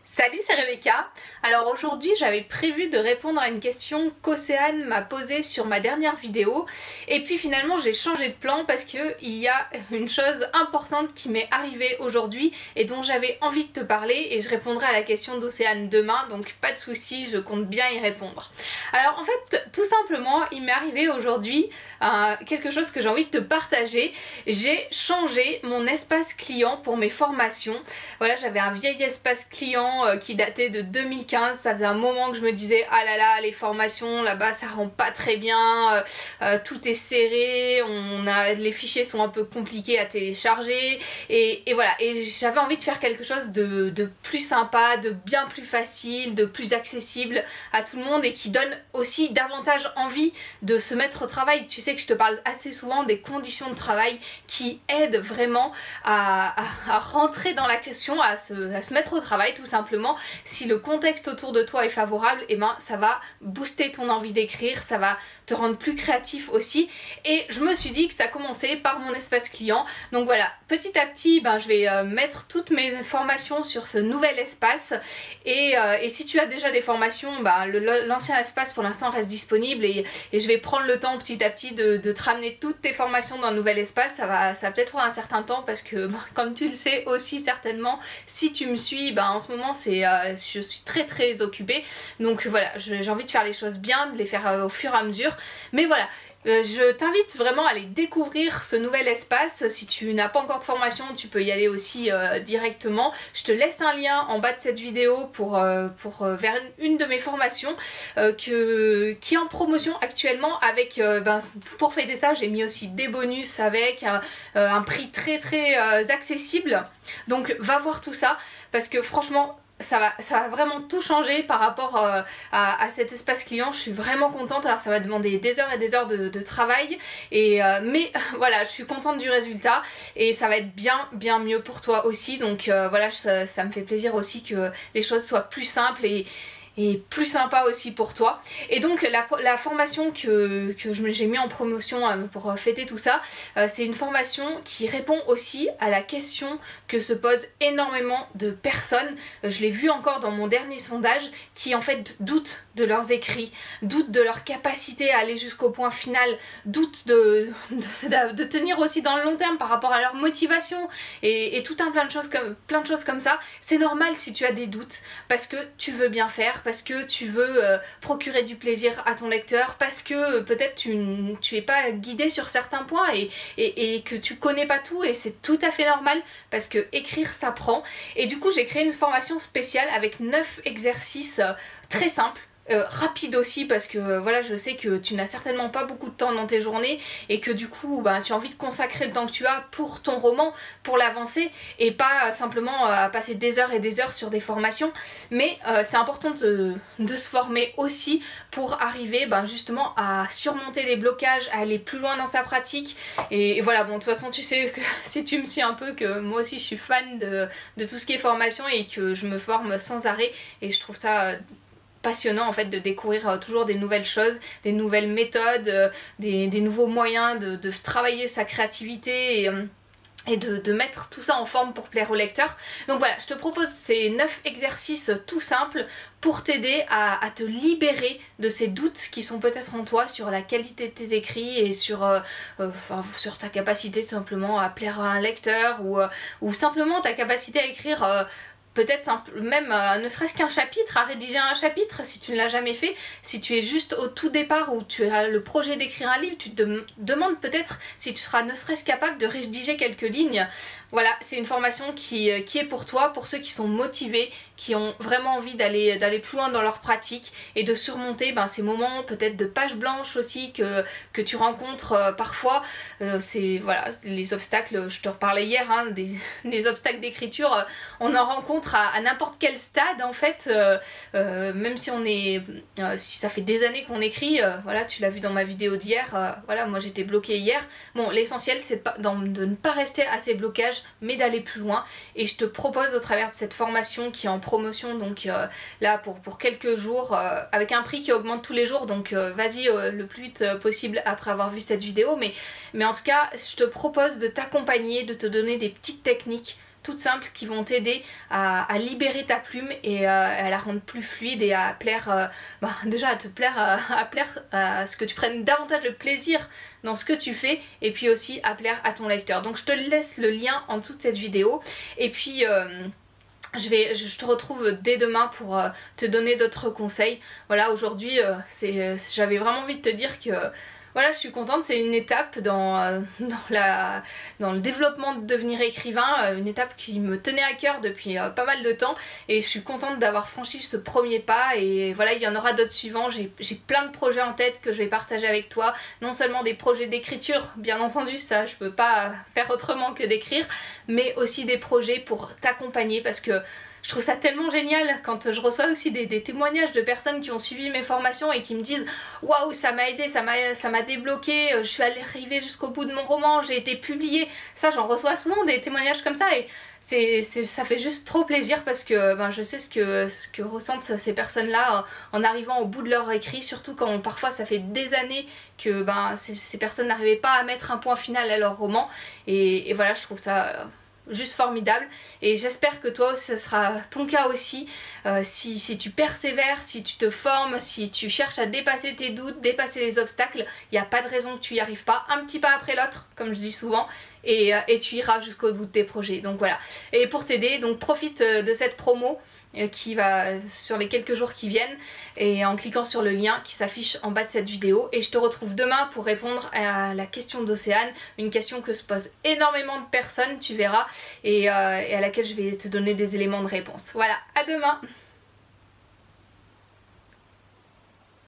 Salut, c'est Rebecca. Alors aujourd'hui j'avais prévu de répondre à une question qu'Océane m'a posée sur ma dernière vidéo et puis finalement j'ai changé de plan parce que il y a une chose importante qui m'est arrivée aujourd'hui et dont j'avais envie de te parler et je répondrai à la question d'Océane demain, donc pas de soucis, je compte bien y répondre. Alors en fait tout simplement il m'est arrivé aujourd'hui quelque chose que j'ai envie de te partager. J'ai changé mon espace client pour mes formations. Voilà, j'avais un vieil espace client qui datait de 2015, ça faisait un moment que je me disais ah là là, les formations là-bas ça rend pas très bien, tout est serré, les fichiers sont un peu compliqués à télécharger et voilà, et j'avais envie de faire quelque chose de plus sympa, de bien plus facile, de plus accessible à tout le monde et qui donne aussi davantage envie de se mettre au travail. Tu sais que je te parle assez souvent des conditions de travail qui aident vraiment à rentrer dans l'action, à se mettre au travail tout simplement. Si le contexte autour de toi est favorable, et ben ça va booster ton envie d'écrire, ça va te rendre plus créatif aussi. Et je me suis dit que ça commençait par mon espace client. Donc voilà, petit à petit je vais mettre toutes mes formations sur ce nouvel espace et si tu as déjà des formations, l'ancien espace pour l'instant reste disponible et je vais prendre le temps petit à petit de te ramener toutes tes formations dans le nouvel espace. Ça va peut-être prendre un certain temps parce que comme tu le sais aussi certainement, si tu me suis, en ce moment je suis très occupée, donc voilà, j'ai envie de faire les choses bien, de les faire au fur et à mesure, mais voilà. Je t'invite vraiment à aller découvrir ce nouvel espace. Si tu n'as pas encore de formation, tu peux y aller aussi directement. Je te laisse un lien en bas de cette vidéo vers une de mes formations qui est en promotion actuellement avec, pour fêter ça, j'ai mis aussi des bonus avec un prix très accessible. Donc va voir tout ça parce que franchement, ça va vraiment tout changer par rapport à cet espace client. Je suis vraiment contente. Alors ça va demander des heures et des heures de travail mais voilà, je suis contente du résultat et ça va être bien mieux pour toi aussi. Donc voilà, ça me fait plaisir aussi que les choses soient plus simples et plus sympa aussi pour toi. Et donc la formation que j'ai mis en promotion pour fêter tout ça, c'est une formation qui répond aussi à la question que se posent énormément de personnes. Je l'ai vu encore dans mon dernier sondage, qui en fait doutent de leurs écrits, doutent de leur capacité à aller jusqu'au point final, doutent de tenir aussi dans le long terme par rapport à leur motivation et tout un plein de choses comme ça. C'est normal si tu as des doutes parce que tu veux bien faire, parce que tu veux procurer du plaisir à ton lecteur, parce que peut-être tu es pas guidé sur certains points et que tu connais pas tout, et c'est tout à fait normal parce que écrire s'apprend. Et du coup j'ai créé une formation spéciale avec 9 exercices très simples. Rapide aussi parce que voilà, je sais que tu n'as certainement pas beaucoup de temps dans tes journées et que du coup tu as envie de consacrer le temps que tu as pour ton roman, pour l'avancer et pas simplement à passer des heures et des heures sur des formations. Mais c'est important de se former aussi pour arriver justement à surmonter les blocages, à aller plus loin dans sa pratique et voilà. Bon, de toute façon tu sais que si tu me suis un peu, que moi aussi je suis fan de tout ce qui est formation et que je me forme sans arrêt et je trouve ça passionnant en fait de découvrir toujours des nouvelles choses, des nouvelles méthodes, des nouveaux moyens de travailler sa créativité et de mettre tout ça en forme pour plaire au lecteur. Donc voilà, je te propose ces 9 exercices tout simples pour t'aider à te libérer de ces doutes qui sont peut-être en toi sur la qualité de tes écrits et sur ta capacité simplement à plaire à un lecteur ou simplement ta capacité à écrire peut-être même ne serait-ce qu'un chapitre, à rédiger un chapitre si tu ne l'as jamais fait. Si tu es juste au tout départ où tu as le projet d'écrire un livre, tu te demandes peut-être si tu seras ne serait-ce capable de rédiger quelques lignes. Voilà, c'est une formation qui est pour toi, pour ceux qui sont motivés, qui ont vraiment envie d'aller plus loin dans leur pratique et de surmonter ces moments peut-être de page blanche aussi que tu rencontres parfois. C'est voilà, les obstacles, je te reparlais hier, des obstacles d'écriture, on en rencontre à n'importe quel stade en fait, même si si ça fait des années qu'on écrit, voilà, tu l'as vu dans ma vidéo d'hier, voilà, moi j'étais bloquée hier. Bon, l'essentiel c'est de ne pas rester à ces blocages mais d'aller plus loin, et je te propose au travers de cette formation qui est en promotion, donc là pour quelques jours, avec un prix qui augmente tous les jours, donc vas-y le plus vite possible après avoir vu cette vidéo, mais en tout cas je te propose de t'accompagner, de te donner des petites techniques toutes simples qui vont t'aider à libérer ta plume et à la rendre plus fluide et à plaire, déjà à te plaire, à plaire à ce que tu prennes davantage de plaisir dans ce que tu fais et puis aussi à plaire à ton lecteur. Donc je te laisse le lien en dessous de cette vidéo et puis je te retrouve dès demain pour te donner d'autres conseils. Voilà, aujourd'hui j'avais vraiment envie de te dire que voilà, je suis contente, c'est une étape dans le développement de devenir écrivain, une étape qui me tenait à cœur depuis pas mal de temps et je suis contente d'avoir franchi ce premier pas et voilà, il y en aura d'autres suivants, j'ai plein de projets en tête que je vais partager avec toi, non seulement des projets d'écriture, bien entendu, ça je peux pas faire autrement que d'écrire, mais aussi des projets pour t'accompagner parce que je trouve ça tellement génial quand je reçois aussi des témoignages de personnes qui ont suivi mes formations et qui me disent waouh, ça m'a aidé, ça m'a débloqué, je suis arrivée jusqu'au bout de mon roman, j'ai été publiée. Ça, j'en reçois souvent des témoignages comme ça et ça fait juste trop plaisir parce que je sais ce que ressentent ces personnes-là en arrivant au bout de leur écrit, surtout quand parfois ça fait des années que ces personnes n'arrivaient pas à mettre un point final à leur roman et voilà, je trouve ça juste formidable et j'espère que toi ce sera ton cas aussi. Si tu persévères, si tu te formes, si tu cherches à dépasser tes doutes, dépasser les obstacles, il n'y a pas de raison que tu y arrives pas, un petit pas après l'autre comme je dis souvent et tu iras jusqu'au bout de tes projets. Donc voilà, et pour t'aider, donc profite de cette promo qui va sur les quelques jours qui viennent et en cliquant sur le lien qui s'affiche en bas de cette vidéo et je te retrouve demain pour répondre à la question d'Océane, une question que se posent énormément de personnes, tu verras, et à laquelle je vais te donner des éléments de réponse. Voilà, à demain.